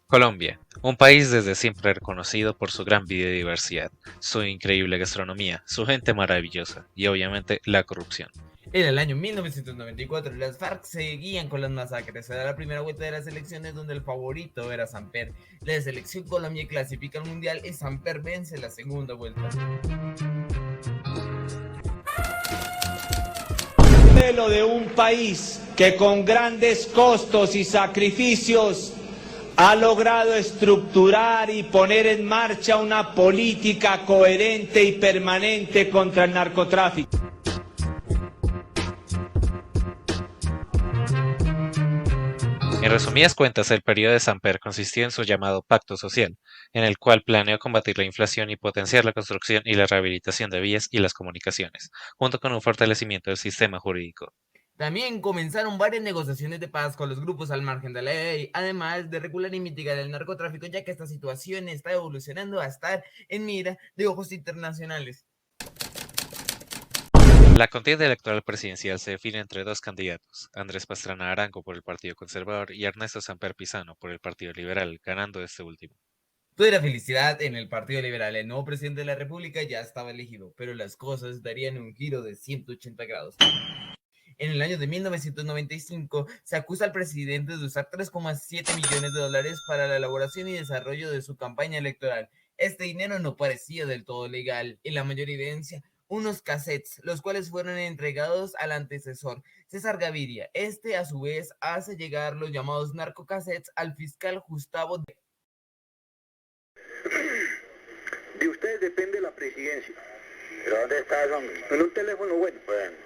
Colombia, un país desde siempre reconocido por su gran biodiversidad, su increíble gastronomía, su gente maravillosa y obviamente la corrupción. En el año 1994, las FARC seguían con las masacres. Era la primera vuelta de las elecciones donde el favorito era Samper. La selección Colombia clasifica al mundial y Samper vence la segunda vuelta. Modelo de un país que con grandes costos y sacrificios ha logrado estructurar y poner en marcha una política coherente y permanente contra el narcotráfico. En resumidas cuentas, el periodo de Samper consistió en su llamado Pacto Social, en el cual planeó combatir la inflación y potenciar la construcción y la rehabilitación de vías y las comunicaciones, junto con un fortalecimiento del sistema jurídico. También comenzaron varias negociaciones de paz con los grupos al margen de la ley, además de regular y mitigar el narcotráfico, ya que esta situación está evolucionando a estar en mira de ojos internacionales. La contienda electoral presidencial se define entre dos candidatos, Andrés Pastrana Arango por el Partido Conservador y Ernesto Samper Pizano por el Partido Liberal, ganando este último. Toda la felicidad en el Partido Liberal. El nuevo presidente de la República ya estaba elegido, pero las cosas darían un giro de 180 grados. En el año de 1995 se acusa al presidente de usar 3,7 millones de dólares para la elaboración y desarrollo de su campaña electoral. Este dinero no parecía del todo legal y la mayor evidencia, unos cassettes, los cuales fueron entregados al antecesor, César Gaviria. Este, a su vez, hace llegar los llamados narcocassettes al fiscal Gustavo. De ustedes depende la presidencia. ¿Pero dónde está, hombre? En un teléfono bueno. Bueno.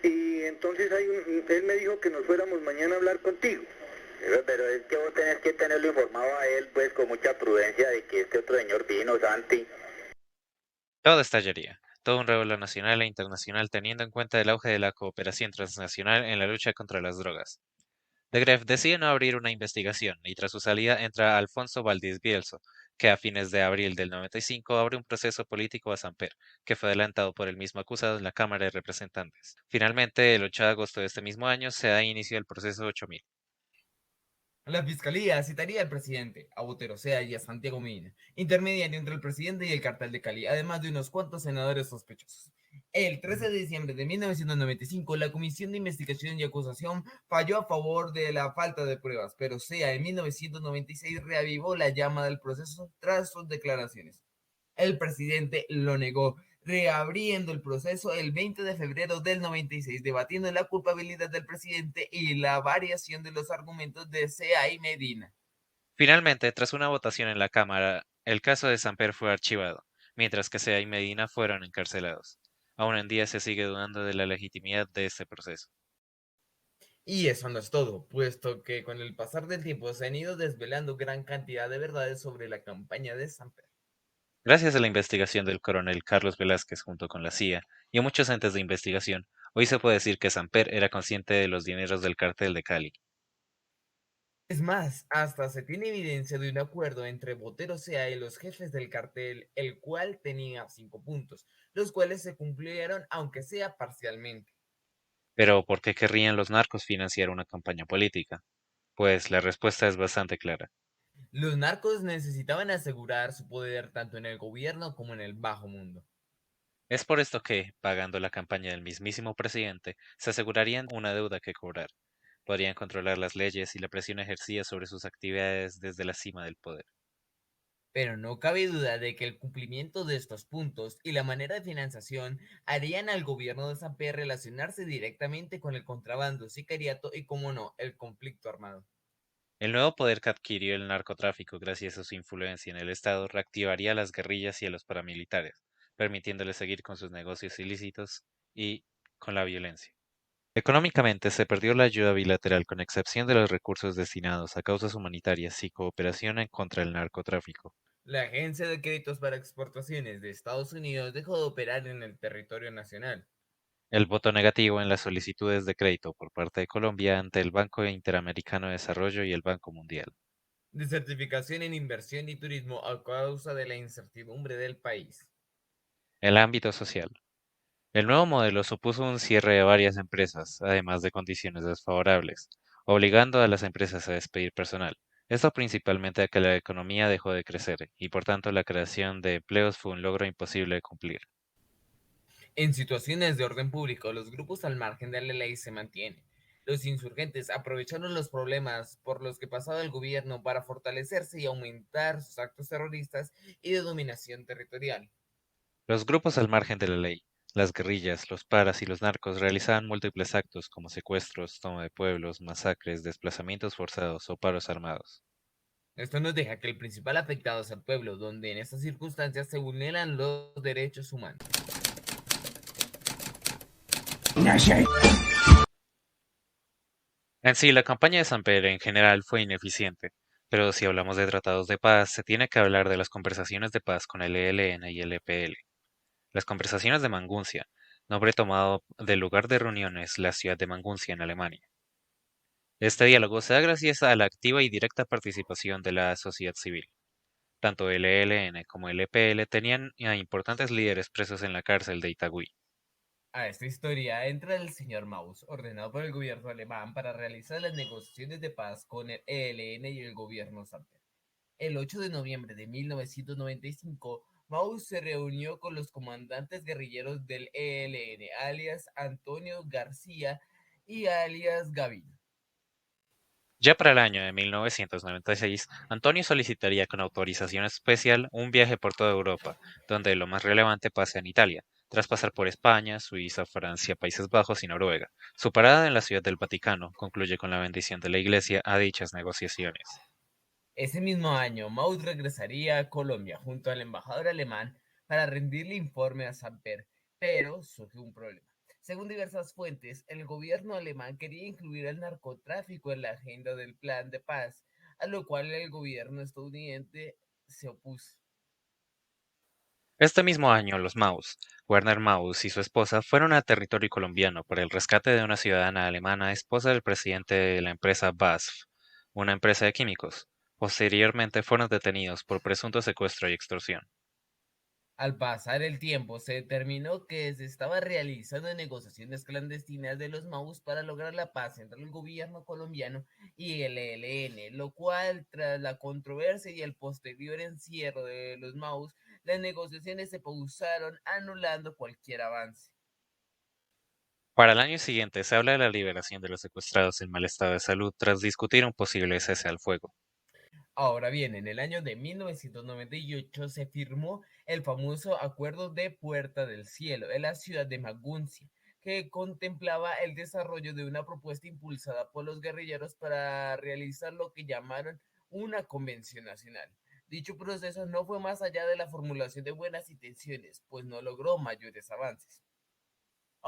Y entonces él me dijo que nos fuéramos mañana a hablar contigo. Pero es que vos tenés que tenerlo informado a él, pues, con mucha prudencia de que este otro señor vino, Santi. Todo estallaría, todo un revuelo nacional e internacional teniendo en cuenta el auge de la cooperación transnacional en la lucha contra las drogas. De Greff decide no abrir una investigación y tras su salida entra Alfonso Valdís Bielso, que a fines de abril del 95 abre un proceso político a Samper, que fue adelantado por el mismo acusado en la Cámara de Representantes. Finalmente, el 8 de agosto de este mismo año se da inicio al proceso 8000. La fiscalía citaría al presidente, a Botero Sea y a Santiago Medina, intermediario entre el presidente y el cartel de Cali, además de unos cuantos senadores sospechosos. El 13 de diciembre de 1995, la Comisión de Investigación y Acusación falló a favor de la falta de pruebas, pero Sea en 1996 reavivó la llama del proceso tras sus declaraciones. El presidente lo negó, reabriendo el proceso el 20 de febrero del 96, debatiendo la culpabilidad del presidente y la variación de los argumentos de Sea y Medina. Finalmente, tras una votación en la Cámara, el caso de Samper fue archivado, mientras que Sea y Medina fueron encarcelados. Aún en día se sigue dudando de la legitimidad de este proceso. Y eso no es todo, puesto que con el pasar del tiempo se han ido desvelando gran cantidad de verdades sobre la campaña de Samper. Gracias a la investigación del coronel Carlos Velázquez junto con la CIA y a muchos entes de investigación, hoy se puede decir que Samper era consciente de los dineros del cartel de Cali. Es más, hasta se tiene evidencia de un acuerdo entre Botero Sea y los jefes del cartel, el cual tenía 5 puntos, los cuales se cumplieron aunque sea parcialmente. Pero ¿por qué querrían los narcos financiar una campaña política? Pues la respuesta es bastante clara. Los narcos necesitaban asegurar su poder tanto en el gobierno como en el bajo mundo. Es por esto que, pagando la campaña del mismísimo presidente, se asegurarían una deuda que cobrar. Podrían controlar las leyes y la presión ejercida sobre sus actividades desde la cima del poder. Pero no cabe duda de que el cumplimiento de estos puntos y la manera de financiación harían al gobierno de San Pedro relacionarse directamente con el contrabando, sicariato y, como no, el conflicto armado. El nuevo poder que adquirió el narcotráfico gracias a su influencia en el Estado reactivaría a las guerrillas y a los paramilitares, permitiéndoles seguir con sus negocios ilícitos y con la violencia. Económicamente se perdió la ayuda bilateral con excepción de los recursos destinados a causas humanitarias y cooperación en contra del narcotráfico. La Agencia de Créditos para Exportaciones de Estados Unidos dejó de operar en el territorio nacional. El voto negativo en las solicitudes de crédito por parte de Colombia ante el Banco Interamericano de Desarrollo y el Banco Mundial. Desertificación en inversión y turismo a causa de la incertidumbre del país. El ámbito social. El nuevo modelo supuso un cierre de varias empresas, además de condiciones desfavorables. obligando a las empresas a despedir personal. Esto principalmente a que la economía dejó de crecer y por tanto la creación de empleos fue un logro imposible de cumplir. En situaciones de orden público, los grupos al margen de la ley se mantienen. Los insurgentes aprovecharon los problemas por los que pasaba el gobierno para fortalecerse y aumentar sus actos terroristas y de dominación territorial. Los grupos al margen de la ley, las guerrillas, los paras y los narcos realizaban múltiples actos como secuestros, toma de pueblos, masacres, desplazamientos forzados o paros armados. Esto nos deja que el principal afectado es el pueblo, donde en estas circunstancias se vulneran los derechos humanos. En sí, la campaña de Samper en general fue ineficiente, pero si hablamos de tratados de paz, se tiene que hablar de las conversaciones de paz con el ELN y el EPL. Las conversaciones de Maguncia, nombre tomado del lugar de reuniones, la ciudad de Maguncia en Alemania. Este diálogo se da gracias a la activa y directa participación de la sociedad civil. Tanto el ELN como el EPL tenían a importantes líderes presos en la cárcel de Itagüí. A esta historia entra el señor Maus, ordenado por el gobierno alemán para realizar las negociaciones de paz con el ELN y el gobierno Samper. El 8 de noviembre de 1995, Maus se reunió con los comandantes guerrilleros del ELN, alias Antonio García y alias Gavino. Ya para el año de 1996, Antonio solicitaría con autorización especial un viaje por toda Europa, donde lo más relevante pase en Italia, tras pasar por España, Suiza, Francia, Países Bajos y Noruega. Su parada en la Ciudad del Vaticano concluye con la bendición de la Iglesia a dichas negociaciones. Ese mismo año, Maus regresaría a Colombia junto al embajador alemán para rendirle informe a Samper, pero surgió un problema. Según diversas fuentes, el gobierno alemán quería incluir el narcotráfico en la agenda del plan de paz, a lo cual el gobierno estadounidense se opuso. Este mismo año, los Maus, Werner Maus y su esposa fueron a territorio colombiano por el rescate de una ciudadana alemana, esposa del presidente de la empresa BASF, una empresa de químicos. Posteriormente fueron detenidos por presunto secuestro y extorsión. Al pasar el tiempo, se determinó que se estaba realizando negociaciones clandestinas de los Maus para lograr la paz entre el gobierno colombiano y el ELN, lo cual, tras la controversia y el posterior encierro de los Maus, las negociaciones se pausaron, anulando cualquier avance. Para el año siguiente se habla de la liberación de los secuestrados en mal estado de salud tras discutir un posible cese al fuego. Ahora bien, en el año de 1998 se firmó el famoso Acuerdo de Puerta del Cielo en la ciudad de Maguncia, que contemplaba el desarrollo de una propuesta impulsada por los guerrilleros para realizar lo que llamaron una convención nacional. Dicho proceso no fue más allá de la formulación de buenas intenciones, pues no logró mayores avances.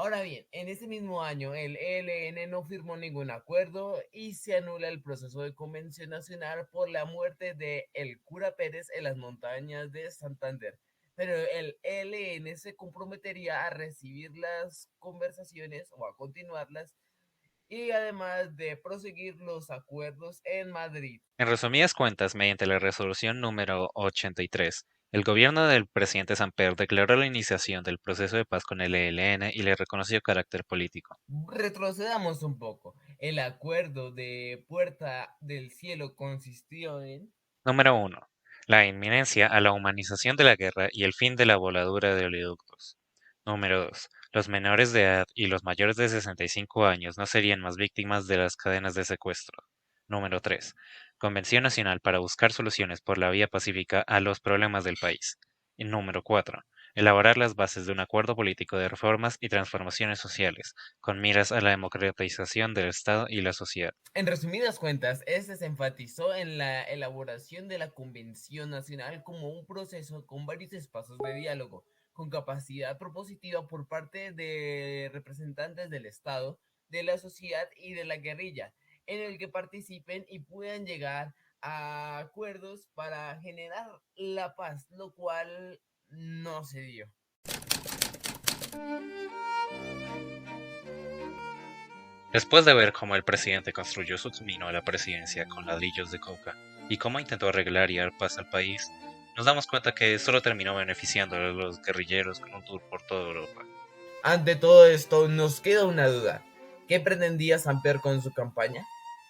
Ahora bien, en ese mismo año el ELN no firmó ningún acuerdo y se anula el proceso de convención nacional por la muerte de el cura Pérez en las montañas de Santander. Pero el ELN se comprometería a recibir las conversaciones o a continuarlas y además de proseguir los acuerdos en Madrid. En resumidas cuentas, mediante la resolución número 83, el gobierno del presidente Samper declaró la iniciación del proceso de paz con el ELN y le reconoció carácter político. Retrocedamos un poco. El acuerdo de Puerta del Cielo consistió en... Número 1. La inminencia a la humanización de la guerra y el fin de la voladura de oleoductos. Número 2. Los menores de edad y los mayores de 65 años no serían más víctimas de las cadenas de secuestro. Número 3. Convención Nacional para buscar soluciones por la vía pacífica a los problemas del país. Y número 4. Elaborar las bases de un acuerdo político de reformas y transformaciones sociales, con miras a la democratización del Estado y la sociedad. En resumidas cuentas, este se enfatizó en la elaboración de la Convención Nacional como un proceso con varios espacios de diálogo, con capacidad propositiva por parte de representantes del Estado, de la sociedad y de la guerrilla, en el que participen y puedan llegar a acuerdos para generar la paz, lo cual no se dio. Después de ver cómo el presidente construyó su camino a la presidencia con ladrillos de coca y cómo intentó arreglar y dar paz al país, nos damos cuenta que solo terminó beneficiando a los guerrilleros con un tour por toda Europa. Ante todo esto, nos queda una duda. ¿Qué pretendía Samper con su campaña?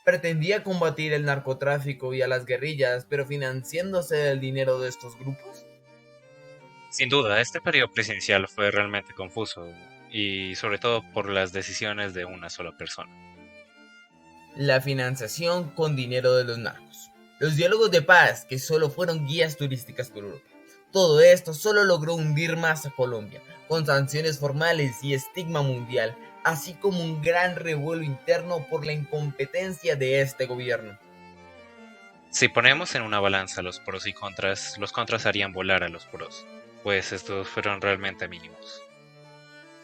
¿Pretendía combatir el narcotráfico y a las guerrillas, pero financiándose del dinero de estos grupos? Sin duda, este periodo presidencial fue realmente confuso, y sobre todo por las decisiones de una sola persona. La financiación con dinero de los narcos. Los diálogos de paz, que solo fueron guías turísticas por Europa. Todo esto solo logró hundir más a Colombia, con sanciones formales y estigma mundial, así como un gran revuelo interno por la incompetencia de este gobierno. Si ponemos en una balanza los pros y contras, los contras harían volar a los pros, pues estos fueron realmente mínimos.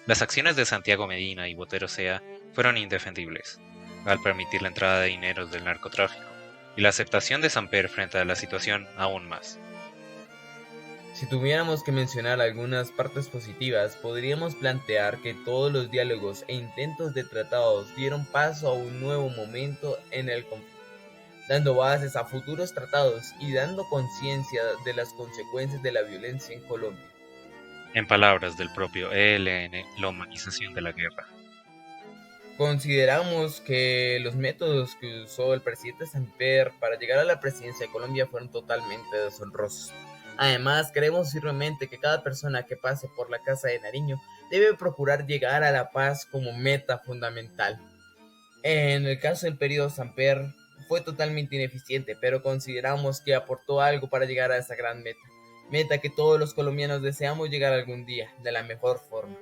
Las acciones de Santiago Medina y Botero Sea fueron indefendibles, al permitir la entrada de dineros del narcotráfico, y la aceptación de Samper frente a la situación aún más. Si tuviéramos que mencionar algunas partes positivas, podríamos plantear que todos los diálogos e intentos de tratados dieron paso a un nuevo momento en el conflicto, dando bases a futuros tratados y dando conciencia de las consecuencias de la violencia en Colombia. En palabras del propio ELN, la humanización de la guerra. Consideramos que los métodos que usó el presidente Samper para llegar a la presidencia de Colombia fueron totalmente deshonrosos. Además, creemos firmemente que cada persona que pase por la Casa de Nariño debe procurar llegar a la paz como meta fundamental. En el caso del periodo Samper, fue totalmente ineficiente, pero consideramos que aportó algo para llegar a esa gran meta que todos los colombianos deseamos llegar algún día, de la mejor forma.